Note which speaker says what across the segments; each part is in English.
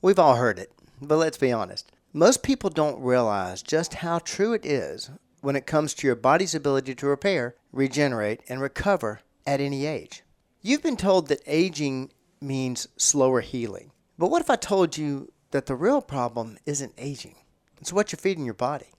Speaker 1: We've all heard it, but let's be honest. Most people don't realize just how true it is when it comes to your body's ability to repair, regenerate, and recover at any age. You've been told that aging means slower healing. But what if I told you that the real problem isn't aging? It's what you're feeding your body.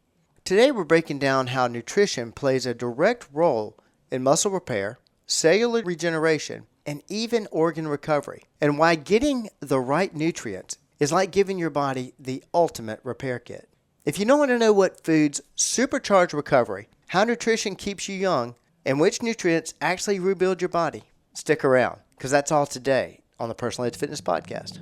Speaker 1: Today we're breaking down how nutrition plays a direct role in muscle repair, cellular regeneration, and even organ recovery, and why getting the right nutrients is like giving your body the ultimate repair kit. If you don't want to know what foods supercharge recovery, how nutrition keeps you young, and which nutrients actually rebuild your body, stick around, because that's all today on the Personal Edge Fitness Podcast.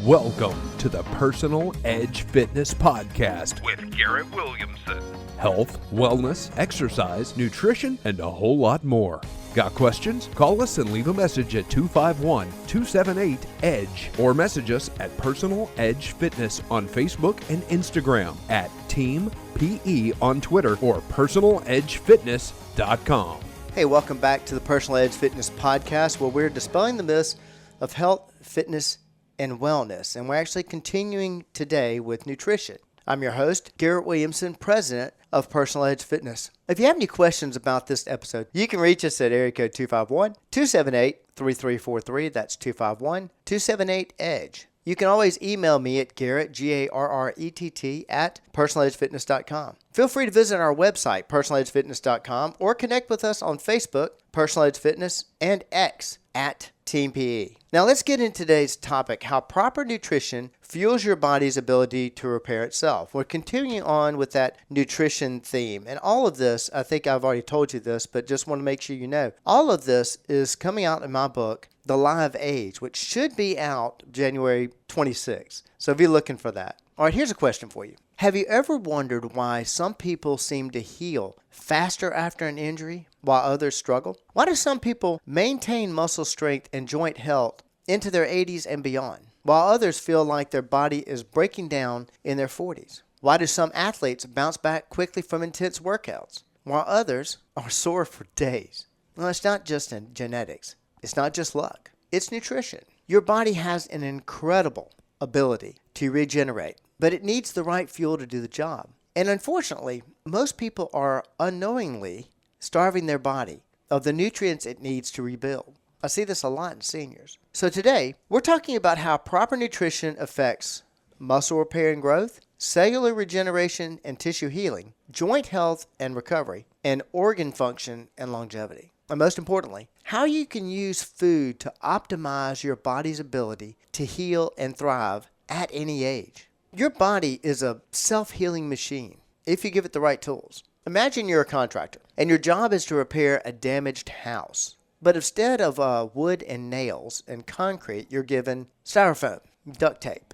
Speaker 2: Welcome to the Personal Edge Fitness Podcast
Speaker 3: with Garrett Williamson.
Speaker 2: Health, wellness, exercise, nutrition, and a whole lot more. Got questions? Call us and leave a message at 251-278-EDGE or message us at Personal Edge Fitness on Facebook and Instagram, at Team PE on Twitter, or personaledgefitness.com.
Speaker 1: Hey, welcome back to the Personal Edge Fitness Podcast, where we're dispelling the myths of health, fitness, and wellness. And we're actually continuing today with nutrition. I'm your host, Garrett Williamson, president of Personal Edge Fitness. If you have any questions about this episode, you can reach us at area code 251-278-3343. That's 251-278-EDGE. You can always email me at Garrett, Garrett, at personaledgefitness.com. Feel free to visit our website, personaledgefitness.com, or connect with us on Facebook, Personal Edge Fitness, and X at Team PE. Now let's get into today's topic, how proper nutrition fuels your body's ability to repair itself. We're continuing on with that nutrition theme. And all of this, I think I've already told you this, but just want to make sure you know, all of this is coming out in my book, The Live Age, which should be out January 26th. So be looking for that. All right, here's a question for you. Have you ever wondered why some people seem to heal faster after an injury while others struggle? Why do some people maintain muscle strength and joint health into their 80s and beyond, while others feel like their body is breaking down in their 40s? Why do some athletes bounce back quickly from intense workouts, while others are sore for days? Well, it's not just in genetics. It's not just luck. It's nutrition. Your body has an incredible ability to regenerate, but it needs the right fuel to do the job. And unfortunately, most people are unknowingly starving their body of the nutrients it needs to rebuild. I see this a lot in seniors. So today, we're talking about how proper nutrition affects muscle repair and growth, cellular regeneration and tissue healing, joint health and recovery, and organ function and longevity. And most importantly, how you can use food to optimize your body's ability to heal and thrive at any age. Your body is a self-healing machine if you give it the right tools. Imagine you're a contractor and your job is to repair a damaged house. But instead of wood and nails and concrete, you're given styrofoam, duct tape.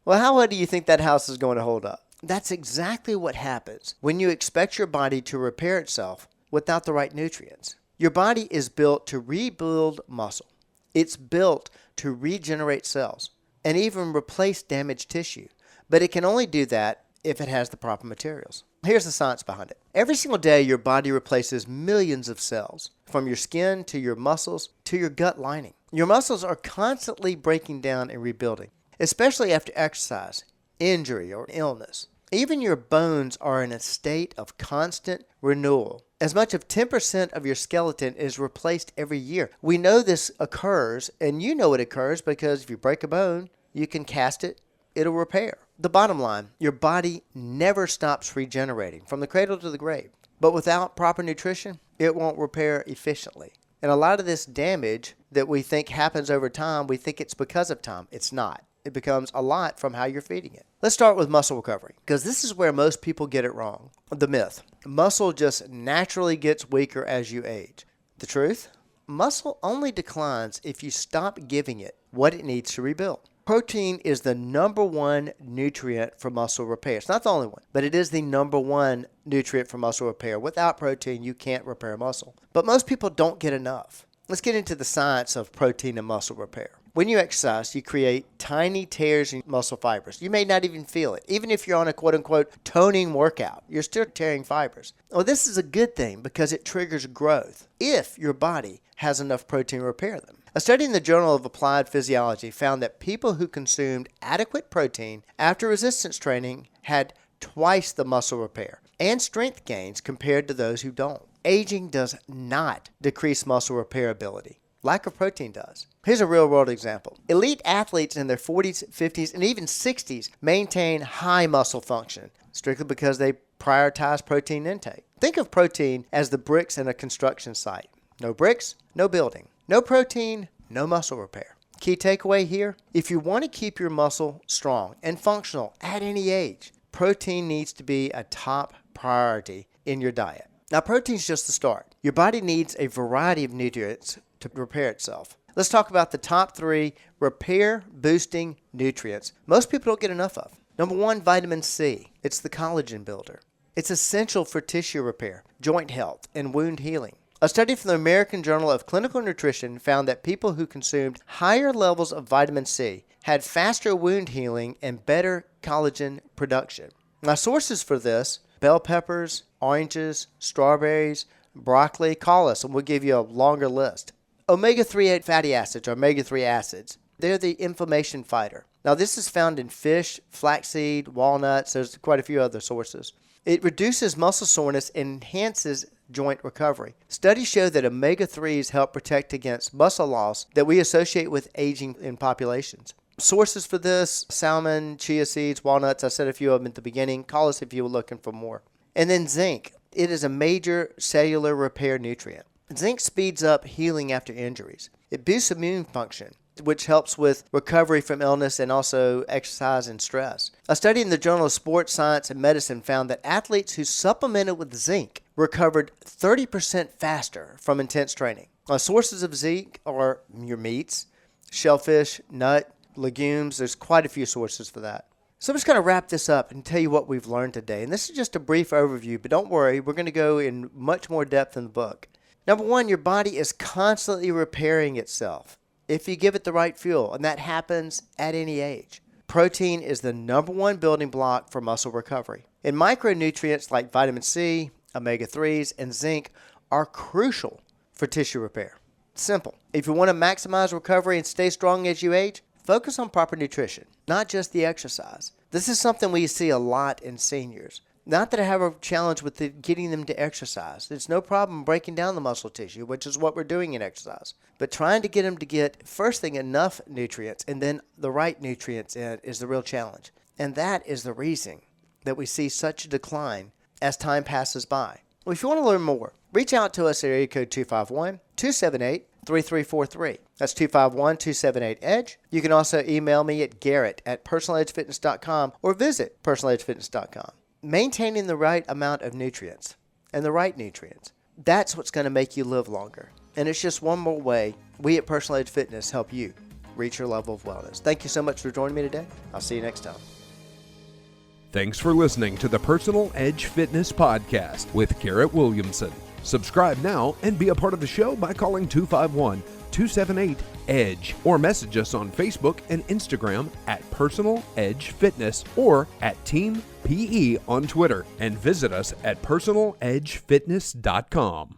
Speaker 1: Well, how well do you think that house is going to hold up? That's exactly what happens when you expect your body to repair itself without the right nutrients. Your body is built to rebuild muscle. It's built to regenerate cells and even replace damaged tissue. But it can only do that if it has the proper materials. Here's the science behind it. Every single day, your body replaces millions of cells, from your skin to your muscles to your gut lining. Your muscles are constantly breaking down and rebuilding, especially after exercise, injury, or illness. Even your bones are in a state of constant renewal. As much as 10% of your skeleton is replaced every year. We know this occurs, and you know it occurs because if you break a bone, you can cast it, it'll repair. The bottom line, your body never stops regenerating from the cradle to the grave. But without proper nutrition, it won't repair efficiently. And a lot of this damage that we think happens over time, we think it's because of time. It's not. It becomes a lot from how you're feeding it. Let's start with muscle recovery, because this is where most people get it wrong. The myth: muscle just naturally gets weaker as you age. The truth? Muscle only declines if you stop giving it what it needs to rebuild. Protein is the number one nutrient for muscle repair. It's not the only one, but it is the number one nutrient for muscle repair. Without protein, you can't repair muscle. But most people don't get enough. Let's get into the science of protein and muscle repair. When you exercise, you create tiny tears in muscle fibers. You may not even feel it. Even if you're on a quote-unquote toning workout, you're still tearing fibers. Well, this is a good thing because it triggers growth if your body has enough protein to repair them. A study in the Journal of Applied Physiology found that people who consumed adequate protein after resistance training had twice the muscle repair and strength gains compared to those who don't. Aging does not decrease muscle repair ability. Lack of protein does. Here's a real-world example. Elite athletes in their 40s, 50s, and even 60s maintain high muscle function strictly because they prioritize protein intake. Think of protein as the bricks in a construction site. No bricks, no building. No protein, no muscle repair. Key takeaway here, if you want to keep your muscle strong and functional at any age, protein needs to be a top priority in your diet. Now, protein's just the start. Your body needs a variety of nutrients to repair itself. Let's talk about the top 3 repair-boosting nutrients most people don't get enough of. Number 1, vitamin C. It's the collagen builder. It's essential for tissue repair, joint health, and wound healing. A study from the American Journal of Clinical Nutrition found that people who consumed higher levels of vitamin C had faster wound healing and better collagen production. Now, sources for this: bell peppers, oranges, strawberries, broccoli. Call us and we'll give you a longer list. Omega-3 fatty acids, or omega-3 acids, they're the inflammation fighter. Now, this is found in fish, flaxseed, walnuts. There's quite a few other sources. It reduces muscle soreness and enhances joint recovery. Studies show that omega-3s help protect against muscle loss that we associate with aging in populations. Sources for this: salmon, chia seeds, walnuts. I said a few of them at the beginning. Call us if you were looking for more. And then zinc. It is a major cellular repair nutrient. Zinc speeds up healing after injuries. It boosts immune function, which helps with recovery from illness and also exercise and stress. A study in the Journal of Sports Science and Medicine found that athletes who supplemented with zinc recovered 30% faster from intense training. Sources of zinc are your meats, shellfish, nut, legumes. There's quite a few sources for that. So I'm just going to wrap this up and tell you what we've learned today. And this is just a brief overview, but don't worry, we're going to go in much more depth in the book. Number 1, your body is constantly repairing itself if you give it the right fuel, and that happens at any age. Protein is the number 1 building block for muscle recovery. And micronutrients like vitamin C, omega-3s, and zinc are crucial for tissue repair. Simple. If you want to maximize recovery and stay strong as you age, focus on proper nutrition, not just the exercise. This is something we see a lot in seniors. Not that I have a challenge with getting them to exercise. There's no problem breaking down the muscle tissue, which is what we're doing in exercise. But trying to get them to get, first thing, enough nutrients and then the right nutrients in is the real challenge. And that is the reason that we see such a decline as time passes by. Well, if you want to learn more, reach out to us at area code 251-278-3343. That's 251-278-EDGE. You can also email me at garrett@personaledgefitness.com or visit personaledgefitness.com. Maintaining the right amount of nutrients and the right nutrients, that's what's going to make you live longer. And it's just one more way we at Personal Edge Fitness help you reach your level of wellness. Thank you so much for joining me today. I'll see you next time.
Speaker 2: Thanks for listening to the Personal Edge Fitness Podcast with Garrett Williamson. Subscribe now and be a part of the show by calling 251-278-EDGE or message us on Facebook and Instagram at Personal Edge Fitness or at Team PE on Twitter, and visit us at personaledgefitness.com.